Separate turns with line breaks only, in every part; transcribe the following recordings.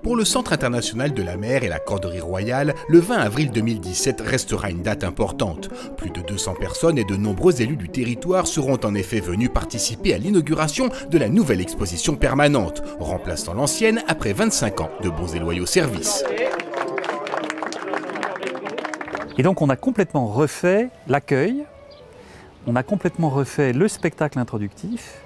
Pour le Centre international de la mer et la Corderie royale, le 20 avril 2017 restera une date importante. Plus de 200 personnes et de nombreux élus du territoire seront en effet venus participer à l'inauguration de la nouvelle exposition permanente, remplaçant l'ancienne après 25 ans de bons et loyaux services.
Et donc on a complètement refait l'accueil, on a complètement refait le spectacle introductif,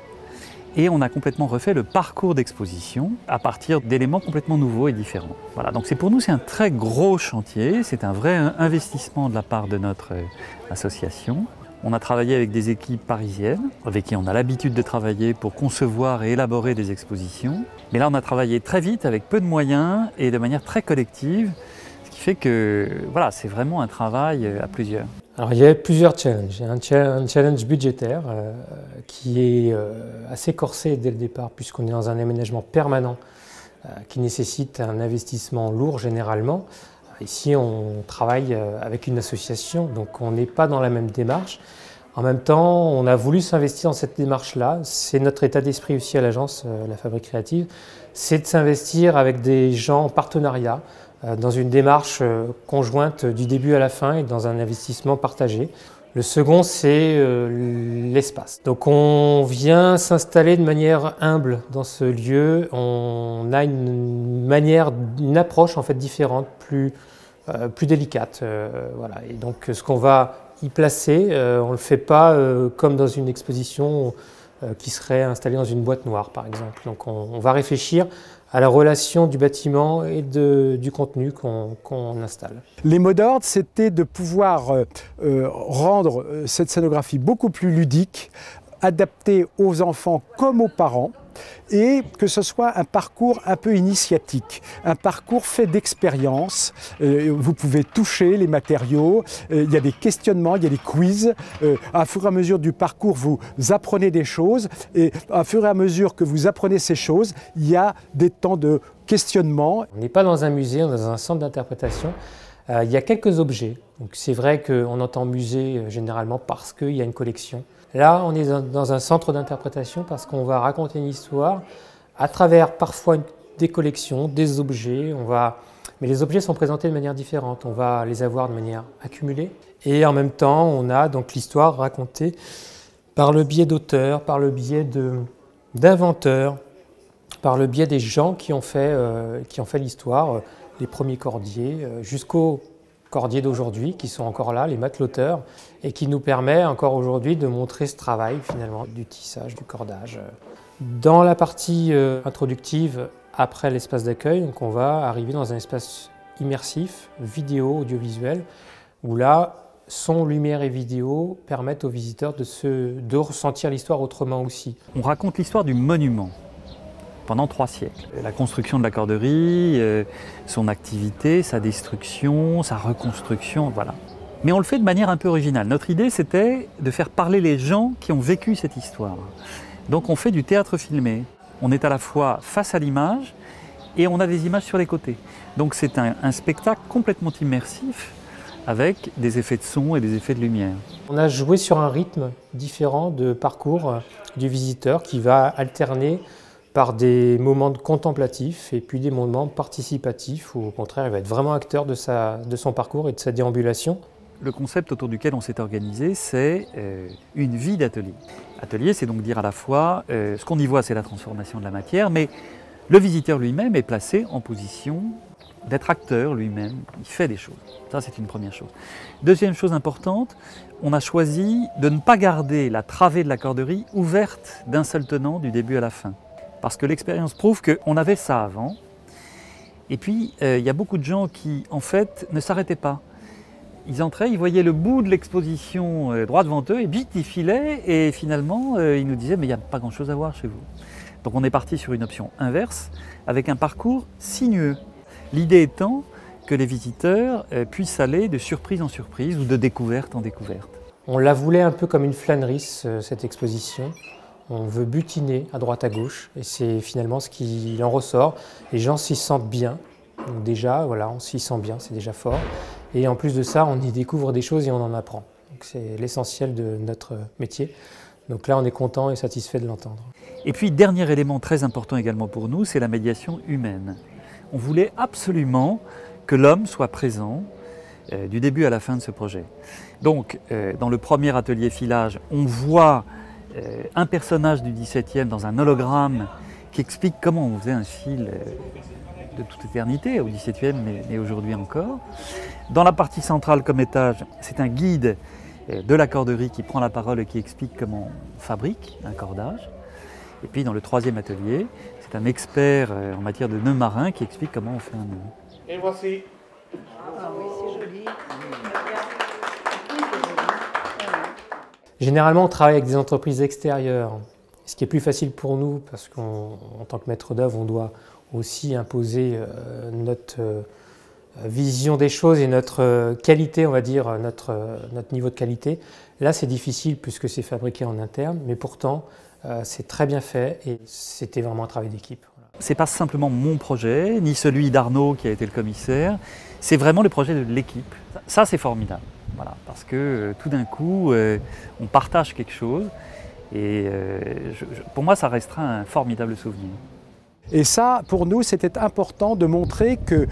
et on a complètement refait le parcours d'exposition à partir d'éléments complètement nouveaux et différents. Voilà, donc pour nous c'est un très gros chantier, c'est un vrai investissement de la part de notre association. On a travaillé avec des équipes parisiennes, avec qui on a l'habitude de travailler pour concevoir et élaborer des expositions. Mais là on a travaillé très vite, avec peu de moyens et de manière très collective, ce qui fait que voilà, c'est vraiment un travail à plusieurs.
Alors il y a plusieurs challenges. Il y a un challenge budgétaire qui est assez corsé dès le départ puisqu'on est dans un aménagement permanent qui nécessite un investissement lourd généralement. Ici on travaille avec une association donc on n'est pas dans la même démarche. En même temps on a voulu s'investir dans cette démarche-là. C'est notre état d'esprit aussi à l'agence La Fabrique Créative. C'est de s'investir avec des gens en partenariat dans une démarche conjointe du début à la fin et dans un investissement partagé. Le second, c'est l'espace. Donc on vient s'installer de manière humble dans ce lieu. On a une approche en fait différente, plus délicate. Voilà. Et donc ce qu'on va y placer, on ne le fait pas comme dans une exposition qui serait installée dans une boîte noire par exemple. Donc on va réfléchir à la relation du bâtiment et du contenu qu'on installe.
Les mots d'ordre, c'était de pouvoir rendre cette scénographie beaucoup plus ludique, adaptée aux enfants comme aux parents, et que ce soit un parcours un peu initiatique, un parcours fait d'expériences. Vous pouvez toucher les matériaux, il y a des questionnements, il y a des quiz. À fur et à mesure du parcours, vous apprenez des choses, et à fur et à mesure que vous apprenez ces choses, il y a des temps de questionnement.
On n'est pas dans un musée, on est dans un centre d'interprétation. Il y a quelques objets. C'est vrai qu'on entend musée généralement parce qu'il y a une collection. Là, on est dans un centre d'interprétation parce qu'on va raconter une histoire à travers parfois des collections, des objets. Mais les objets sont présentés de manière différente. On va les avoir de manière accumulée. Et en même temps, on a donc l'histoire racontée par le biais d'auteurs, par le biais d'inventeurs, par le biais des gens qui ont fait l'histoire, les premiers cordiers, jusqu'aux cordiers d'aujourd'hui qui sont encore là, les matelotteurs, et qui nous permet encore aujourd'hui de montrer ce travail finalement du tissage, du cordage. Dans la partie introductive, après l'espace d'accueil, donc on va arriver dans un espace immersif, vidéo, audiovisuel, où là, son, lumière et vidéo permettent aux visiteurs de ressentir l'histoire autrement aussi.
On raconte l'histoire du monument pendant 3 siècles. La construction de la Corderie, son activité, sa destruction, sa reconstruction, voilà. Mais on le fait de manière un peu originale. Notre idée, c'était de faire parler les gens qui ont vécu cette histoire. Donc on fait du théâtre filmé. On est à la fois face à l'image et on a des images sur les côtés. Donc c'est un spectacle complètement immersif avec des effets de son et des effets de lumière.
On a joué sur un rythme différent de parcours du visiteur qui va alterner par des moments contemplatifs et puis des moments participatifs où au contraire il va être vraiment acteur de son parcours et de sa déambulation.
Le concept autour duquel on s'est organisé, c'est une vie d'atelier. Atelier, c'est donc dire à la fois, ce qu'on y voit c'est la transformation de la matière, mais le visiteur lui-même est placé en position d'être acteur lui-même, il fait des choses. Ça c'est une première chose. Deuxième chose importante, on a choisi de ne pas garder la travée de la Corderie ouverte d'un seul tenant du début à la fin. Parce que l'expérience prouve qu'on avait ça avant. Et puis, il y a beaucoup de gens qui, en fait, ne s'arrêtaient pas. Ils entraient, ils voyaient le bout de l'exposition droit devant eux, et vite, ils filaient, et finalement, ils nous disaient « mais il n'y a pas grand-chose à voir chez vous ». Donc on est parti sur une option inverse, avec un parcours sinueux. L'idée étant que les visiteurs puissent aller de surprise en surprise, ou de découverte en découverte.
On la voulait un peu comme une flânerie, cette exposition. On veut butiner à droite à gauche et c'est finalement ce qui en ressort. Les gens s'y sentent bien. Donc déjà, voilà, on s'y sent bien, c'est déjà fort. Et en plus de ça, on y découvre des choses et on en apprend. C'est l'essentiel de notre métier. Donc là, on est content et satisfait de l'entendre.
Et puis, dernier élément très important également pour nous, c'est la médiation humaine. On voulait absolument que l'homme soit présent du début à la fin de ce projet. Donc, dans le premier atelier filage, on voit un personnage du XVIIe dans un hologramme qui explique comment on faisait un fil de toute éternité, au XVIIe, mais aujourd'hui encore. Dans la partie centrale comme étage, c'est un guide de la corderie qui prend la parole et qui explique comment on fabrique un cordage. Et puis dans le troisième atelier, c'est un expert en matière de nœuds marins qui explique comment on fait un nœud.
Et voici.
Ah oui, c'est joli.
Généralement, on travaille avec des entreprises extérieures, ce qui est plus facile pour nous parce qu'en tant que maître d'œuvre, on doit aussi imposer notre vision des choses et notre qualité, on va dire, notre niveau de qualité. Là, c'est difficile puisque c'est fabriqué en interne, mais pourtant, c'est très bien fait et c'était vraiment un travail d'équipe.
Ce n'est pas simplement mon projet, ni celui d'Arnaud qui a été le commissaire, c'est vraiment le projet de l'équipe. Ça, c'est formidable, voilà, parce que tout d'un coup, on partage quelque chose et pour moi, ça restera un formidable souvenir.
Et ça, pour nous, c'était important de montrer que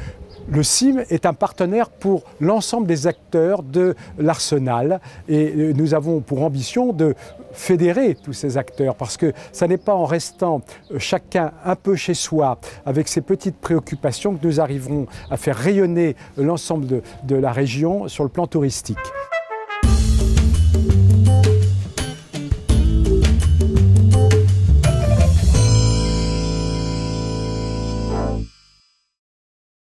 le CIM est un partenaire pour l'ensemble des acteurs de l'Arsenal et nous avons pour ambition de fédérer tous ces acteurs parce que ça n'est pas en restant chacun un peu chez soi avec ses petites préoccupations que nous arriverons à faire rayonner l'ensemble de la région sur le plan touristique.